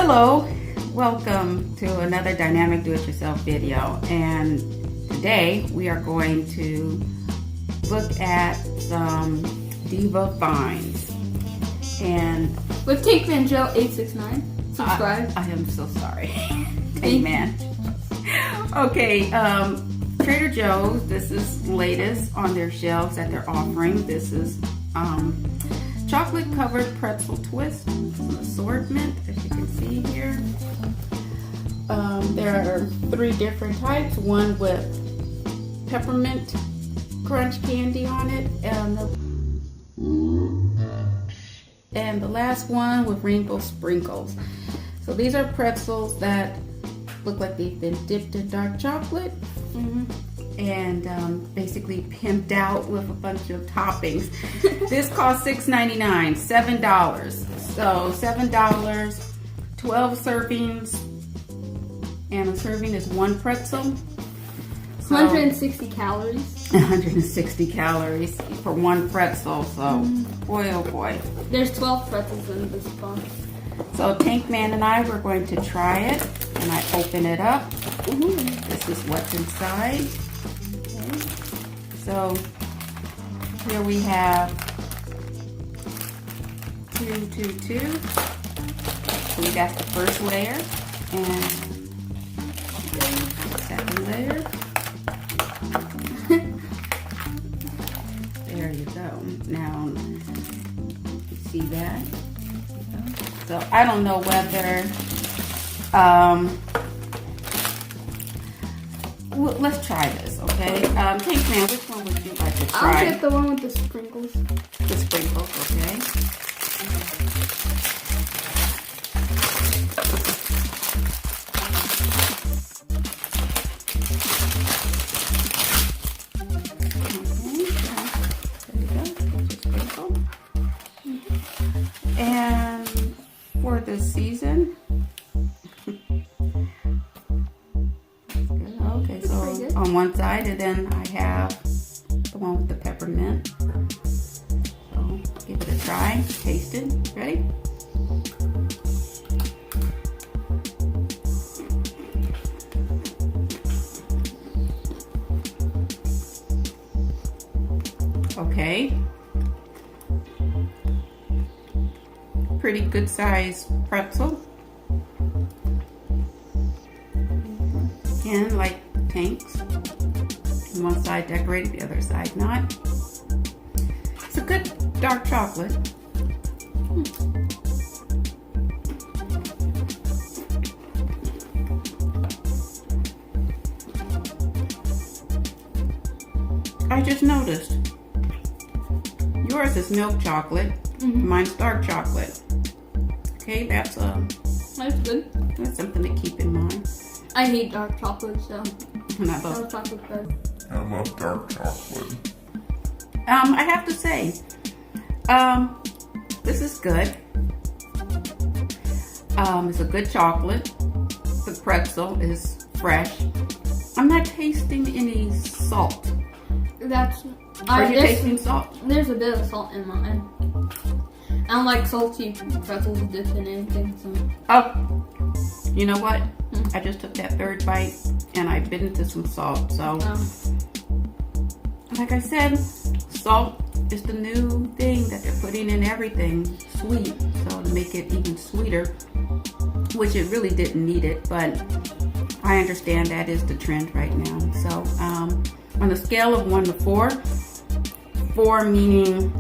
Hello, welcome to another dynamic do-it-yourself video, and today we are going to look at some Diva finds. And with Tankman Joe 869, subscribe. I am so sorry. Tankman. Okay, Trader Joe's, this is latest on their shelves that they're offering. This is chocolate covered pretzel twist assortment, as you can see here. There are 3 different types, one with peppermint crunch candy on it, and the last one with rainbow sprinkles. So these are pretzels that look like they've been dipped in dark chocolate and basically pimped out with a bunch of toppings. This costs $6.99, $7. So $7, 12 servings, and a serving is 1 pretzel. So 160 calories. 160 calories for 1 pretzel. So boy, oh boy. There's 12 pretzels in this box. So Tankman and I were going to try it, and I open it up. This is what's inside. Okay. So here we have 2. So we got the first layer and the second layer. There you go. Now you see that. So I don't know whether, well, let's try this, okay? Tankman, which one would you like to try? I'll get the one with the sprinkles. The sprinkles, okay. And for the season, okay, so on one side, and then I have the one with the peppermint. So give it a try, taste it. Ready? Okay. Pretty good size pretzel. Again, like Tanks. One side decorated, the other side not. It's a good dark chocolate. I just noticed yours is milk chocolate. Mine's dark chocolate. Okay, that's good. That's something to keep in mind. I hate dark chocolate, so I love chocolate good. I love dark chocolate. I have to say, this is good. It's a good chocolate. The pretzel is fresh. I'm not tasting any salt. Are you tasting salt? There's a bit of salt in mine. I don't like salty pretzels dipped in anything, so. Oh, you know what? I just took that 3rd bite and I bit into some salt. So, like I said, salt is the new thing that they're putting in everything sweet. So to make it even sweeter, which it really didn't need it, but I understand that is the trend right now. So on a scale of 1 to 4, 4 meaning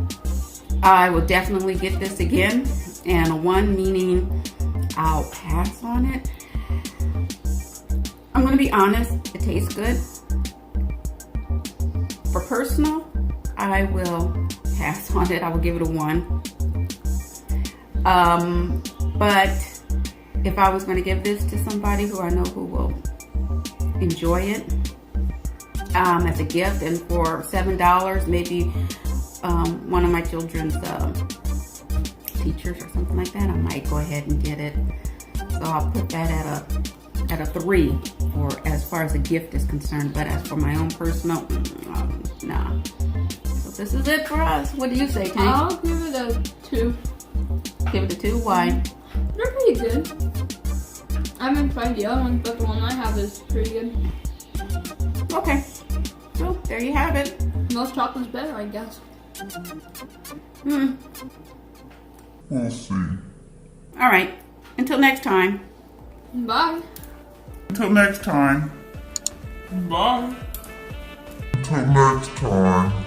I will definitely get this again, and a 1 meaning I'll pass on it. I'm gonna be honest, it tastes good. For personal, I will pass on it. I will give it a 1. But if I was gonna give this to somebody who I know who will enjoy it as a gift, and for $7, maybe one of my children's teachers or something like that, I might go ahead and get it. So I'll put that at a 3 for as far as a gift is concerned. But as for my own personal, nah. So this is it for us. What do you say, Tank? I'll give it a 2. Give it a 2. Why? They're pretty good. I haven't tried the other one, but the one I have is pretty good. Okay. So there you have it. Most chocolate's better, I guess. Hmm. We'll see. All right. Until next time. Bye. Until next time. Bye. Until next time.